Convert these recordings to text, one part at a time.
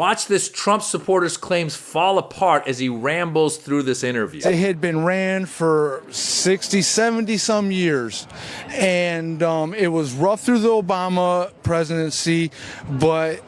Watch this Trump supporter's claims fall apart as he rambles through this interview. It had been ran for 60, 70 some years, and it was rough through the Obama presidency, but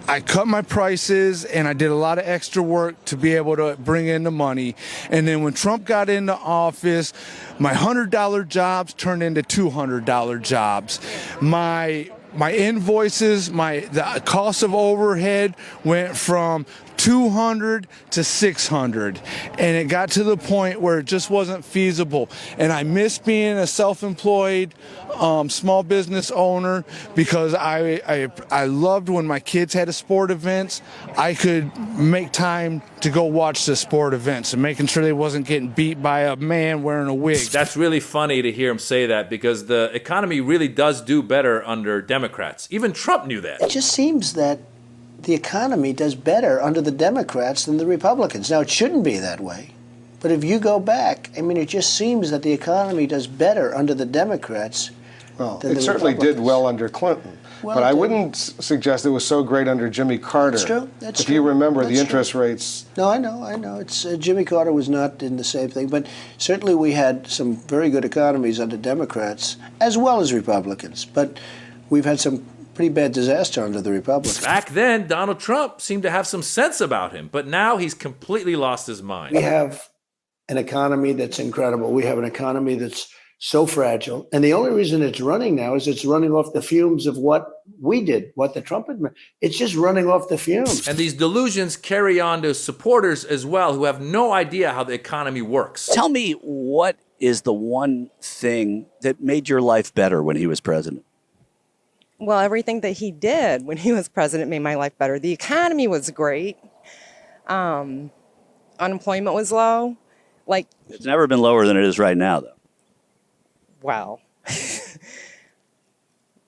I cut my prices and I did a lot of extra work to be able to bring in the money. And then when Trump got into office, my $100 jobs turned into $200 jobs. My invoices, the cost of overhead went from 200 to 600, and it got to the point where it just wasn't feasible. And I miss being a self-employed small business owner, because I loved when my kids had a sport events. I could make time to go watch the sport events and making sure they wasn't getting beat by a man wearing a wig. That's really funny to hear him say that, because the economy really does do better under Democrats. Even Trump knew that. It just seems that the economy does better under the Democrats than the Republicans. Now, it shouldn't be that way. But if you go back, I mean, it just seems that the economy does better under the Democrats Well, than it the certainly Republicans. did well under Clinton. Well, but I it did. wouldn't suggest it was so great under Jimmy Carter. That's true. That's if true. you remember That's the interest true. rates. No, I know. It's Jimmy Carter was not in the same thing, but certainly we had some very good economies under Democrats as well as Republicans. But we've had some pretty bad disaster under the Republicans. Back then, Donald Trump seemed to have some sense about him, but now he's completely lost his mind. We have an economy that's incredible. We have an economy that's so fragile. And the only reason it's running now is it's running off the fumes of what we did, what the Trump administration. It's just running off the fumes. And these delusions carry on to supporters as well, who have no idea how the economy works. Tell me, what is the one thing that made your life better when he was president? Well, everything that he did when he was president made my life better. The economy was great. Unemployment was low. It's never been lower than it is right now, though. Wow.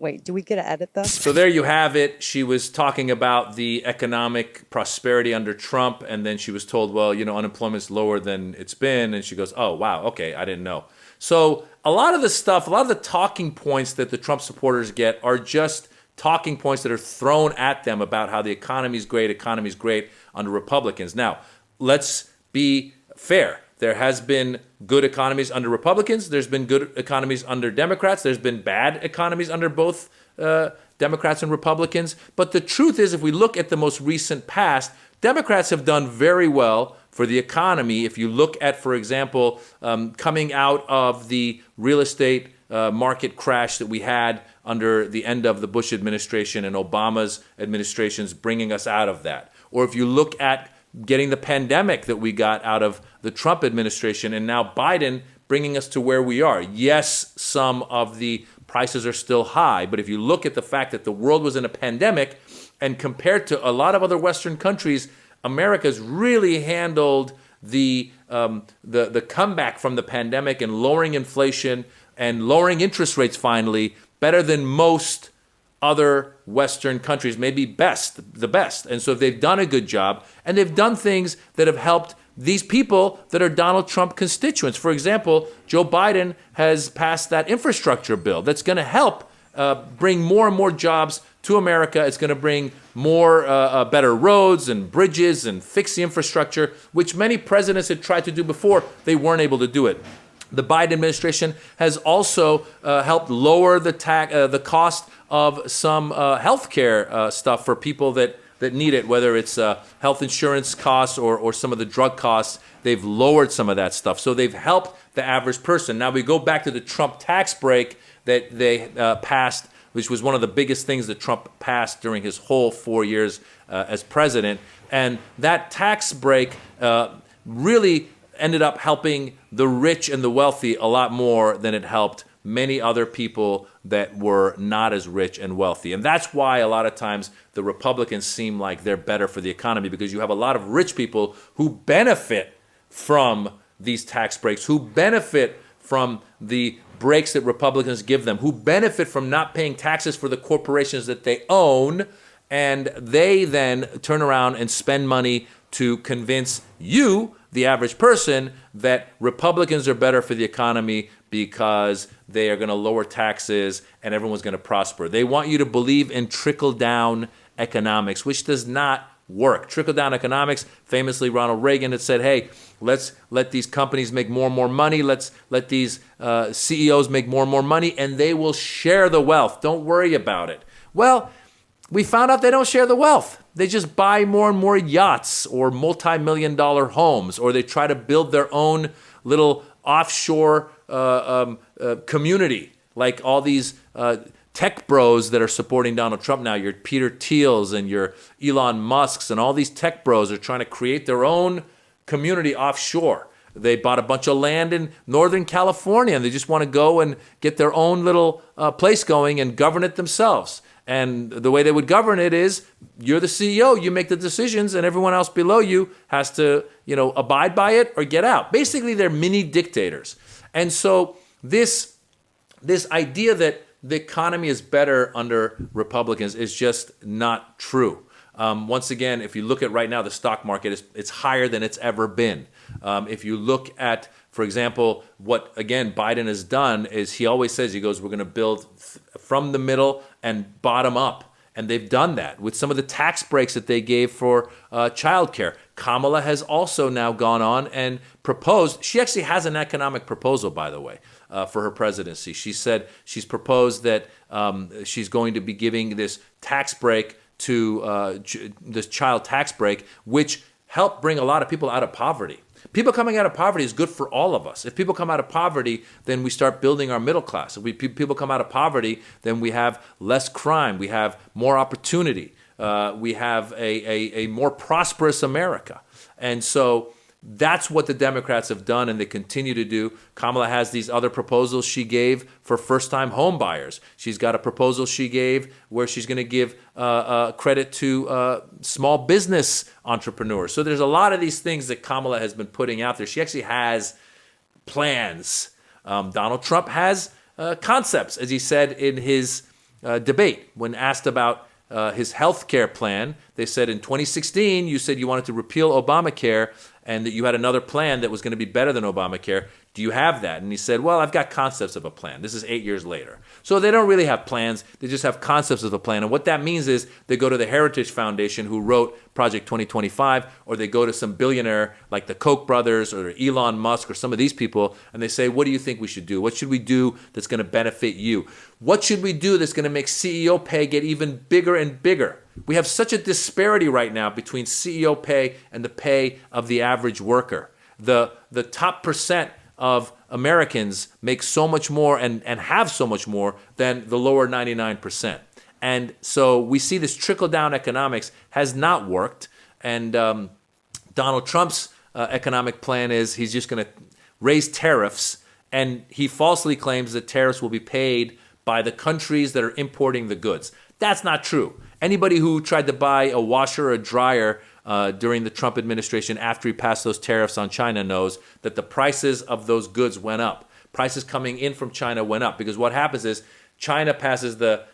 Wait, do we get to edit this? So there you have it. She was talking about the economic prosperity under Trump, and then she was told, well, unemployment's lower than it's been. And she goes, oh, wow, okay, I didn't know. So a lot of the stuff, a lot of the talking points that the Trump supporters get are just talking points that are thrown at them about how the economy's great under Republicans. Now, let's be fair. There has been good economies under Republicans. There's been good economies under Democrats. There's been bad economies under both Democrats and Republicans. But the truth is, if we look at the most recent past, Democrats have done very well for the economy. If you look at, for example, coming out of the real estate market crash that we had under the end of the Bush administration and Obama's administrations bringing us out of that. Or if you look at getting the pandemic that we got out of the Trump administration and now Biden bringing us to where we are. Yes, some of the prices are still high, but if you look at the fact that the world was in a pandemic and compared to a lot of other Western countries, America's really handled the comeback from the pandemic and lowering inflation and lowering interest rates finally better than most other Western countries, maybe the best. And so they've done a good job, and they've done things that have helped these people that are Donald Trump constituents. For example, Joe Biden has passed that infrastructure bill that's going to help bring more and more jobs to America. It's going to bring more better roads and bridges and fix the infrastructure, which many presidents had tried to do before. They weren't able to do it. The Biden administration has also helped lower the cost of some health care stuff for people that need it, whether it's health insurance costs or some of the drug costs. They've lowered some of that stuff. So they've helped the average person. Now we go back to the Trump tax break that they passed, which was one of the biggest things that Trump passed during his whole 4 years as president. And that tax break really ended up helping the rich and the wealthy a lot more than it helped many other people that were not as rich and wealthy. And that's why a lot of times the Republicans seem like they're better for the economy, because you have a lot of rich people who benefit from these tax breaks, who benefit from the breaks that Republicans give them, who benefit from not paying taxes for the corporations that they own, and they then turn around and spend money to convince you, the average person, that Republicans are better for the economy because they are going to lower taxes and everyone's going to prosper. They want you to believe in trickle-down economics, which does not work. Trickle-down economics, famously Ronald Reagan had said, hey, let's let these companies make more and more money. Let's let these CEOs make more and more money, and they will share the wealth. Don't worry about it. Well, we found out they don't share the wealth. They just buy more and more yachts or multi-million-dollar homes, or they try to build their own little offshore community, like all these tech bros that are supporting Donald Trump now. Your Peter Thiels and your Elon Musks and all these tech bros are trying to create their own community offshore. They bought a bunch of land in Northern California, and they just want to go and get their own little place going and govern it themselves. And the way they would govern it is, you're the CEO, you make the decisions, and everyone else below you has to, abide by it or get out. Basically, they're mini dictators. And so this idea that the economy is better under Republicans is just not true. Once again, if you look at right now, the stock market, it's higher than it's ever been. If you look at, for example, what, again, Biden has done is he always says, he goes, we're going to build from the middle and bottom up. And they've done that with some of the tax breaks that they gave for childcare. Kamala has also now gone on and proposed. She actually has an economic proposal, by the way, for her presidency. She said she's proposed that she's going to be giving this tax break to this child tax break, which helped bring a lot of people out of poverty. People coming out of poverty is good for all of us. If people come out of poverty, then we start building our middle class. If people come out of poverty, then we have less crime. We have more opportunity. We have a more prosperous America. And so that's what the Democrats have done, and they continue to do. Kamala has these other proposals she gave for first-time home buyers. She's got a proposal she gave where she's going to give credit to small business entrepreneurs. So there's a lot of these things that Kamala has been putting out there. She actually has plans. Donald Trump has concepts, as he said in his debate when asked about his health care plan. They said in 2016, you said you wanted to repeal Obamacare and that you had another plan that was going to be better than Obamacare. Do you have that? And he said, well, I've got concepts of a plan. This is 8 years later. So they don't really have plans. They just have concepts of a plan. And what that means is they go to the Heritage Foundation who wrote Project 2025, or they go to some billionaire like the Koch brothers or Elon Musk or some of these people, and they say, what do you think we should do? What should we do that's going to benefit you? What should we do that's going to make CEO pay get even bigger and bigger? We have such a disparity right now between CEO pay and the pay of the average worker. The top percent of Americans make so much more and have so much more than the lower 99%. And so we see this trickle-down economics has not worked. And Donald Trump's economic plan is he's just going to raise tariffs, and he falsely claims that tariffs will be paid by the countries that are importing the goods. That's not true. Anybody who tried to buy a washer or a dryer during the Trump administration after he passed those tariffs on China knows that the prices of those goods went up. Prices coming in from China went up because what happens is China passes the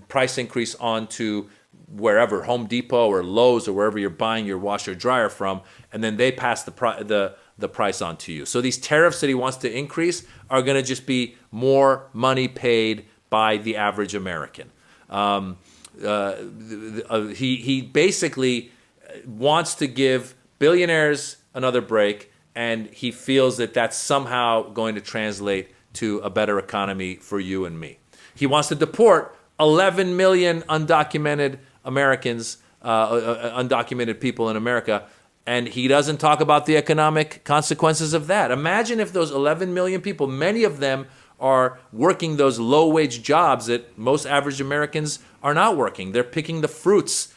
price increase on to wherever, Home Depot or Lowe's or wherever you're buying your washer or dryer from, and then they pass the price on to you. So these tariffs that he wants to increase are going to just be more money paid by the average American. He basically wants to give billionaires another break, and he feels that that's somehow going to translate to a better economy for you and me. He wants to deport 11 million undocumented Americans, undocumented people in America, and he doesn't talk about the economic consequences of that. Imagine if those 11 million people, many of them are working those low-wage jobs that most average Americans are not working. They're picking the fruits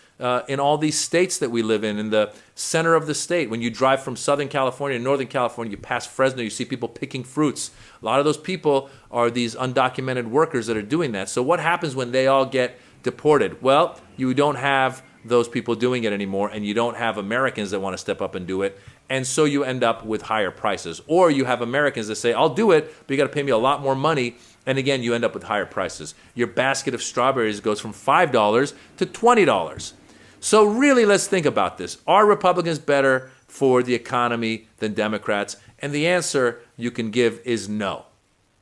in all these states that we live in the center of the state. When you drive from Southern California to Northern California, you pass Fresno, you see people picking fruits. A lot of those people are these undocumented workers that are doing that. So what happens when they all get deported? Well, you don't have those people doing it anymore, and you don't have Americans that want to step up and do it. And so you end up with higher prices. Or you have Americans that say, I'll do it, but you got to pay me a lot more money. And again, you end up with higher prices. Your basket of strawberries goes from $5 to $20. So really, let's think about this. Are Republicans better for the economy than Democrats? And the answer you can give is no.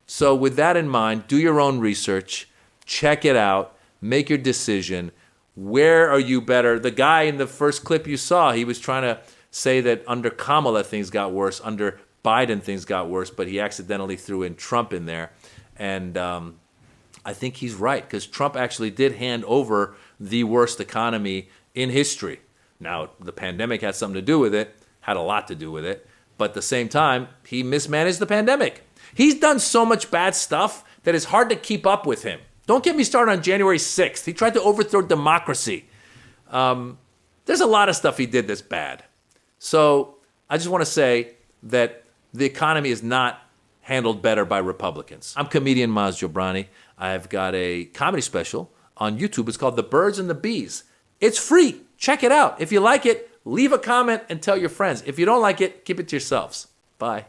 So with that in mind, do your own research, check it out, make your decision. Where are you better? The guy in the first clip you saw, he was trying to say that under Kamala things got worse, under Biden things got worse, but he accidentally threw in Trump in there. And I think he's right, because Trump actually did hand over the worst economy in history. Now, the pandemic had something to do with it, had a lot to do with it, but at the same time, he mismanaged the pandemic. He's done so much bad stuff that it's hard to keep up with him. Don't get me started on January 6th. He tried to overthrow democracy. There's a lot of stuff he did that's bad. So I just want to say that the economy is not handled better by Republicans. I'm comedian Maz Jobrani. I've got a comedy special on YouTube. It's called The Birds and the Bees. It's free. Check it out. If you like it, leave a comment and tell your friends. If you don't like it, keep it to yourselves. Bye.